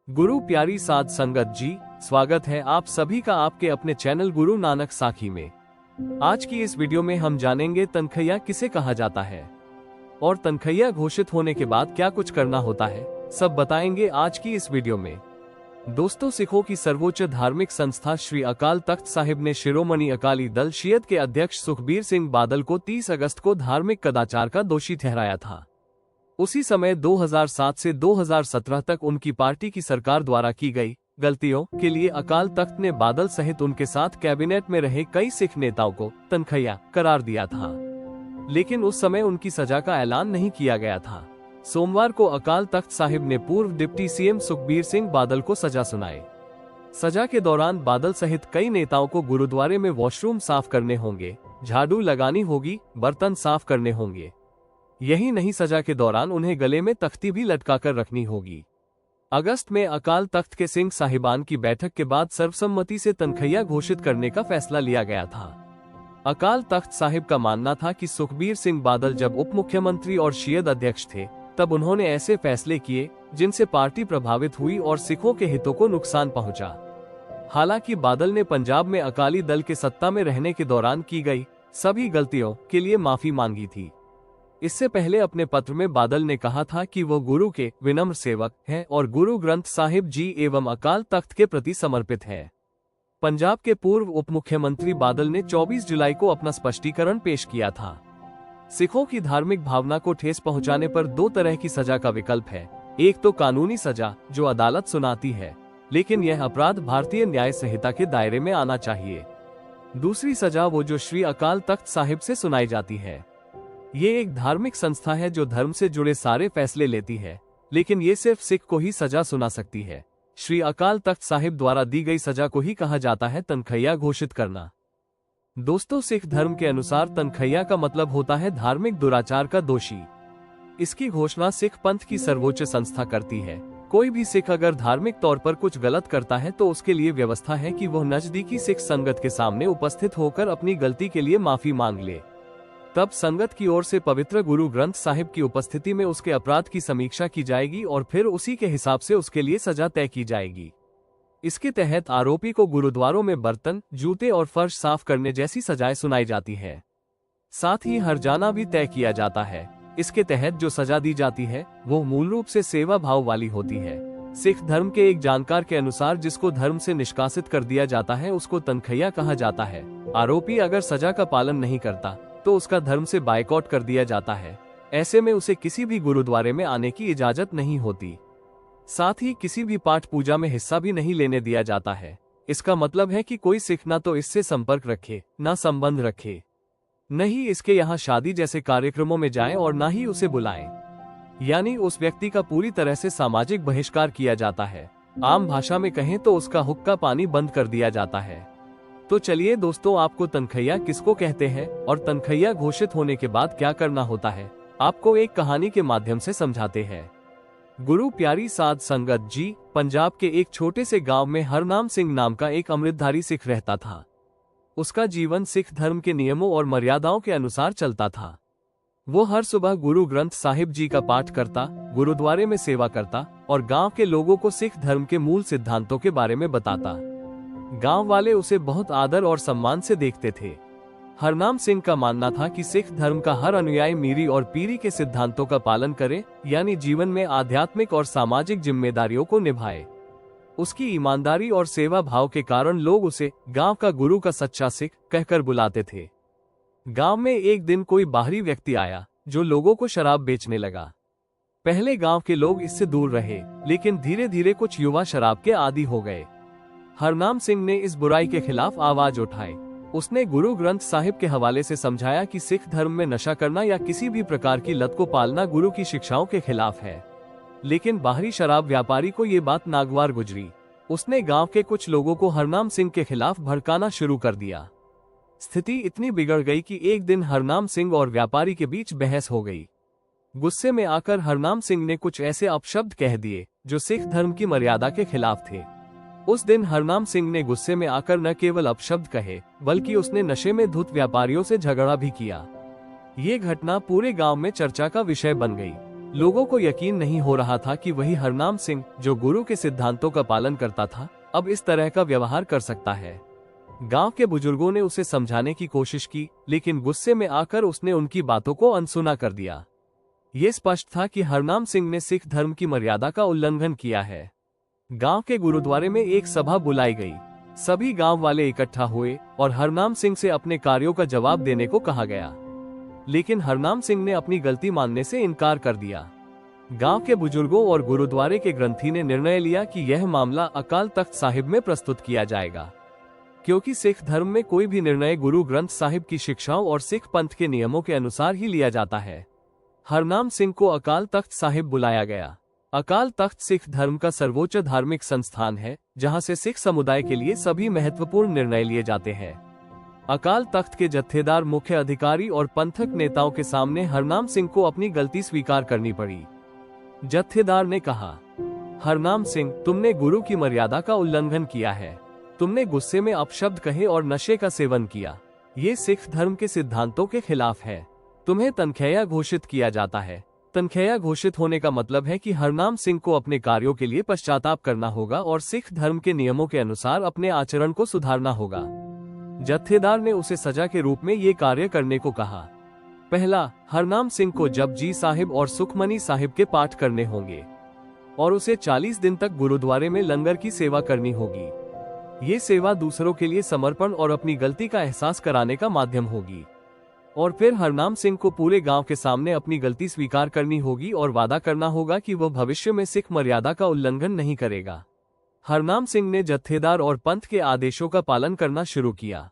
गुरु प्यारी साध संगत जी, स्वागत है आप सभी का आपके अपने चैनल गुरु नानक साखी में। आज की इस वीडियो में हम जानेंगे तनखैया किसे कहा जाता है और तनखैया घोषित होने के बाद क्या कुछ करना होता है, सब बताएंगे आज की इस वीडियो में। दोस्तों, सिखों की सर्वोच्च धार्मिक संस्था श्री अकाल तख्त साहिब ने शिरोमणि अकाली दल शियत के अध्यक्ष सुखबीर सिंह बादल को 30 अगस्त को धार्मिक कदाचार का दोषी ठहराया था। उसी समय 2007 से 2017 तक उनकी पार्टी की सरकार द्वारा की गई गलतियों के लिए अकाल तख्त ने बादल सहित उनके साथ कैबिनेट में रहे कई सिख नेताओं को तनखैया करार दिया था, लेकिन उस समय उनकी सजा का ऐलान नहीं किया गया था। सोमवार को अकाल तख्त साहिब ने पूर्व डिप्टी सीएम सुखबीर सिंह बादल को सजा सुनाई। सजा के दौरान बादल सहित कई नेताओं को गुरुद्वारे में वॉशरूम साफ करने होंगे, झाड़ू लगानी होगी, बर्तन साफ करने होंगे। यही नहीं, सजा के दौरान उन्हें गले में तख्ती भी लटकाकर रखनी होगी। अगस्त में अकाल तख्त के सिंह साहिबान की बैठक के बाद सर्वसम्मति से तनखैया घोषित करने का फैसला लिया गया था। अकाल तख्त साहिब का मानना था कि सुखबीर सिंह बादल जब उप मुख्यमंत्री और शियत अध्यक्ष थे, तब उन्होंने ऐसे फैसले किए जिनसे पार्टी प्रभावित हुई और सिखों के हितों को नुकसान पहुंचा। हालांकि बादल ने पंजाब में अकाली दल के सत्ता में रहने के दौरान की गई सभी गलतियों के लिए माफी मांगी थी। इससे पहले अपने पत्र में बादल ने कहा था कि वो गुरु के विनम्र सेवक हैं और गुरु ग्रंथ साहिब जी एवं अकाल तख्त के प्रति समर्पित हैं। पंजाब के पूर्व उप मुख्यमंत्री बादल ने 24 जुलाई को अपना स्पष्टीकरण पेश किया था। सिखों की धार्मिक भावना को ठेस पहुंचाने पर दो तरह की सजा का विकल्प है। एक तो कानूनी सजा जो अदालत सुनाती है, लेकिन यह अपराध भारतीय न्याय संहिता के दायरे में आना चाहिए। दूसरी सजा वो जो श्री अकाल तख्त साहिब से सुनाई जाती है। ये एक धार्मिक संस्था है जो धर्म से जुड़े सारे फैसले लेती है, लेकिन ये सिर्फ सिख को ही सजा सुना सकती है। श्री अकाल तख्त साहिब द्वारा दी गई सजा को ही कहा जाता है तनखैया घोषित करना। दोस्तों, सिख धर्म के अनुसार तनखैया का मतलब होता है धार्मिक दुराचार का दोषी। इसकी घोषणा सिख पंथ की सर्वोच्च संस्था करती है। कोई भी सिख अगर धार्मिक तौर पर कुछ गलत करता है तो उसके लिए व्यवस्था है कि वह नजदीकी सिख संगत के सामने उपस्थित होकर अपनी गलती के लिए माफी मांग ले। तब संगत की ओर से पवित्र गुरु ग्रंथ साहिब की उपस्थिति में उसके अपराध की समीक्षा की जाएगी और फिर उसी के हिसाब से उसके लिए सजा तय की जाएगी। इसके तहत आरोपी को गुरुद्वारों में बर्तन, जूते और फर्श साफ करने जैसी सजाएं सुनाई जाती है। साथ ही हर्जाना भी तय किया जाता है। इसके तहत जो सजा दी जाती है वो मूल रूप से सेवा भाव वाली होती है। सिख धर्म के एक जानकार के अनुसार जिसको धर्म से निष्कासित कर दिया जाता है उसको तनखैया कहा जाता है। आरोपी अगर सजा का पालन नहीं करता तो उसका धर्म से बायकॉट कर दिया जाता है। ऐसे में उसे किसी भी गुरुद्वारे में आने की इजाजत नहीं होती। साथ ही किसी भी पाठ पूजा में हिस्सा भी नहीं लेने दिया जाता है। इसका मतलब है कि कोई सिख ना तो इससे संपर्क रखे, ना संबंध रखे, न ही इसके यहाँ शादी जैसे कार्यक्रमों में जाए और ना ही उसे बुलाएं। यानी उस व्यक्ति का पूरी तरह से सामाजिक बहिष्कार किया जाता है। आम भाषा में कहें तो उसका हुक्का पानी बंद कर दिया जाता है। तो चलिए दोस्तों, आपको तनखैया किसको कहते हैं और तनखैया घोषित होने के बाद क्या करना होता है, आपको एक कहानी के माध्यम से समझाते हैं। गुरु प्यारी साध संगत जी, पंजाब के एक छोटे से गांव में हरनाम सिंह नाम का एक अमृतधारी सिख रहता था। उसका जीवन सिख धर्म के नियमों और मर्यादाओं के अनुसार चलता था। वो हर सुबह गुरु ग्रंथ साहिब जी का पाठ करता, गुरुद्वारे में सेवा करता और गांव के लोगों को सिख धर्म के मूल सिद्धांतों के बारे में बताता। गांव वाले उसे बहुत आदर और सम्मान से देखते थे। हरनाम सिंह का मानना था कि सिख धर्म का हर अनुयायी मीरी और पीरी के सिद्धांतों का पालन करे, यानी जीवन में आध्यात्मिक और सामाजिक जिम्मेदारियों को निभाए। उसकी ईमानदारी और सेवा भाव के कारण लोग उसे गांव का गुरु का सच्चा सिख कहकर बुलाते थे। गांव में एक दिन कोई बाहरी व्यक्ति आया जो लोगों को शराब बेचने लगा। पहले गांव के लोग इससे दूर रहे, लेकिन धीरे धीरे कुछ युवा शराब के आदी हो गए। हरनाम सिंह ने इस बुराई के खिलाफ आवाज उठाई। उसने गुरु ग्रंथ साहिब के हवाले से समझाया कि सिख धर्म में नशा करना या किसी भी प्रकार की लत को पालना गुरु की शिक्षाओं के खिलाफ है। लेकिन बाहरी शराब व्यापारी को ये बात नागवार गुजरी। उसने गांव के कुछ लोगों को हरनाम सिंह के खिलाफ भड़काना शुरू कर दिया। स्थिति इतनी बिगड़ गई कि एक दिन हरनाम सिंह और व्यापारी के बीच बहस हो गई। गुस्से में आकर हरनाम सिंह ने कुछ ऐसे अपशब्द कह दिए जो सिख धर्म की मर्यादा के खिलाफ थे। उस दिन हरनाम सिंह ने गुस्से में आकर न केवल अपशब्द कहे, बल्कि उसने नशे में धुत व्यापारियों से झगड़ा भी किया। ये घटना पूरे गांव में चर्चा का विषय बन गई। लोगों को यकीन नहीं हो रहा था कि वही हरनाम सिंह, जो गुरु के सिद्धांतों का पालन करता था, अब इस तरह का व्यवहार कर सकता है। गांव के बुजुर्गों ने उसे समझाने की कोशिश की, लेकिन गुस्से में आकर उसने उनकी बातों को अनसुना कर दिया। ये स्पष्ट था कि हरनाम सिंह ने सिख धर्म की मर्यादा का उल्लंघन किया है। गांव के गुरुद्वारे में एक सभा बुलाई गई। सभी गांव वाले इकट्ठा हुए और हरनाम सिंह से अपने कार्यों का जवाब देने को कहा गया। लेकिन हरनाम सिंह ने अपनी गलती मानने से इनकार कर दिया। गांव के बुजुर्गों और गुरुद्वारे के ग्रंथी ने निर्णय लिया कि यह मामला अकाल तख्त साहिब में प्रस्तुत किया जाएगा, क्योंकि सिख धर्म में कोई भी निर्णय गुरु ग्रंथ साहिब की शिक्षाओं और सिख पंथ के नियमों के अनुसार ही लिया जाता है। हरनाम सिंह को अकाल तख्त साहिब बुलाया गया। अकाल तख्त सिख धर्म का सर्वोच्च धार्मिक संस्थान है, जहां से सिख समुदाय के लिए सभी महत्वपूर्ण निर्णय लिए जाते हैं। अकाल तख्त के जत्थेदार, मुख्य अधिकारी और पंथक नेताओं के सामने हरनाम सिंह को अपनी गलती स्वीकार करनी पड़ी। जत्थेदार ने कहा, हरनाम सिंह, तुमने गुरु की मर्यादा का उल्लंघन किया है। तुमने गुस्से में अपशब्द कहे और नशे का सेवन किया। ये सिख धर्म के सिद्धांतों के खिलाफ है। तुम्हें तनखैया घोषित किया जाता है। तनखैया घोषित होने का मतलब है कि हरनाम सिंह को अपने कार्यों के लिए पश्चाताप करना होगा और सिख धर्म के नियमों के अनुसार अपने आचरण को सुधारना होगा। जत्थेदार ने उसे सजा के रूप में ये कार्य करने को कहा। पहला, हरनाम सिंह को जपजी साहिब और सुखमनी साहिब के पाठ करने होंगे और उसे 40 दिन तक गुरुद्वारे में लंगर की सेवा करनी होगी। ये सेवा दूसरों के लिए समर्पण और अपनी गलती का एहसास कराने का माध्यम होगी। और फिर हरनाम सिंह को पूरे गांव के सामने अपनी गलती स्वीकार करनी होगी और वादा करना होगा कि वह भविष्य में सिख मर्यादा का उल्लंघन नहीं करेगा। हरनाम सिंह ने जत्थेदार और पंथ के आदेशों का पालन करना शुरू किया।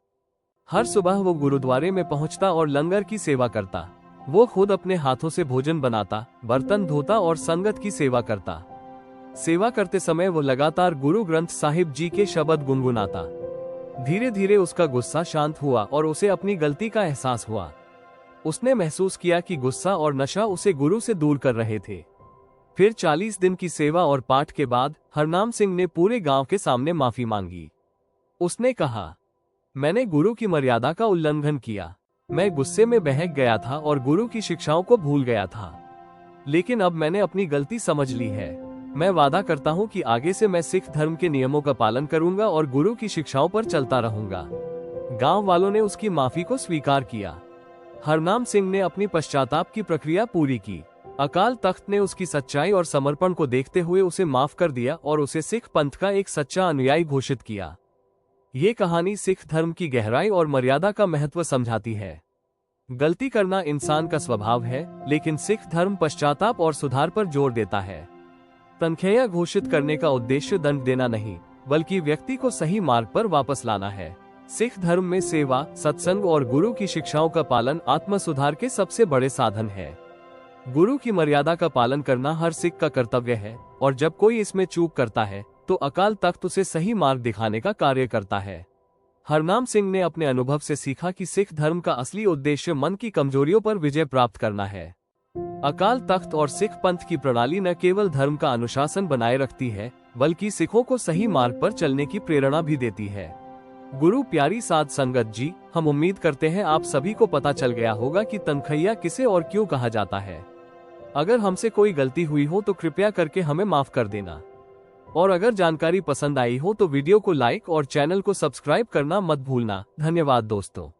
हर सुबह वो गुरुद्वारे में पहुंचता और लंगर की सेवा करता। वो खुद अपने हाथों से भोजन बनाता, बर्तन धोता और संगत की सेवा करता। सेवा करते समय वो लगातार गुरु ग्रंथ साहिब जी के शब्द गुनगुनाता। धीरे धीरे उसका गुस्सा शांत हुआ और उसे अपनी गलती का एहसास हुआ। उसने महसूस किया कि गुस्सा और नशा उसे गुरु से दूर कर रहे थे। फिर 40 दिन की सेवा और पाठ के बाद हरनाम सिंह ने पूरे गांव के सामने माफी मांगी। उसने कहा, मैंने गुरु की मर्यादा का उल्लंघन किया। मैं गुस्से में बहक गया था और गुरु की शिक्षाओं को भूल गया था। लेकिन अब मैंने अपनी गलती समझ ली है। मैं वादा करता हूं कि आगे से मैं सिख धर्म के नियमों का पालन करूंगा और गुरु की शिक्षाओं पर चलता रहूंगा। गांव वालों ने उसकी माफी को स्वीकार किया। हरनाम सिंह ने अपनी पश्चाताप की प्रक्रिया पूरी की। अकाल तख्त ने उसकी सच्चाई और समर्पण को देखते हुए उसे माफ कर दिया और उसे सिख पंथ का एक सच्चा अनुयायी घोषित किया। ये कहानी सिख धर्म की गहराई और मर्यादा का महत्व समझाती है। गलती करना इंसान का स्वभाव है, लेकिन सिख धर्म पश्चाताप और सुधार पर जोर देता है। तनखैया घोषित करने का उद्देश्य दंड देना नहीं, बल्कि व्यक्ति को सही मार्ग पर वापस लाना है। सिख धर्म में सेवा, सत्संग और गुरु की शिक्षाओं का पालन आत्म सुधार के सबसे बड़े साधन है। गुरु की मर्यादा का पालन करना हर सिख का कर्तव्य है, और जब कोई इसमें चूक करता है तो अकाल तख्त उसे सही मार्ग दिखाने का कार्य करता है। हरनाम सिंह ने अपने अनुभव से सीखा कि सिख धर्म का असली उद्देश्य मन की कमजोरियों पर विजय प्राप्त करना है। अकाल तख्त और सिख पंथ की प्रणाली न केवल धर्म का अनुशासन बनाए रखती है, बल्कि सिखों को सही मार्ग पर चलने की प्रेरणा भी देती है। गुरु प्यारी साध संगत जी, हम उम्मीद करते हैं आप सभी को पता चल गया होगा कि तनखैया किसे और क्यों कहा जाता है। अगर हमसे कोई गलती हुई हो तो कृपया करके हमें माफ कर देना। और अगर जानकारी पसंद आई हो तो वीडियो को लाइक और चैनल को सब्सक्राइब करना मत भूलना। धन्यवाद दोस्तों।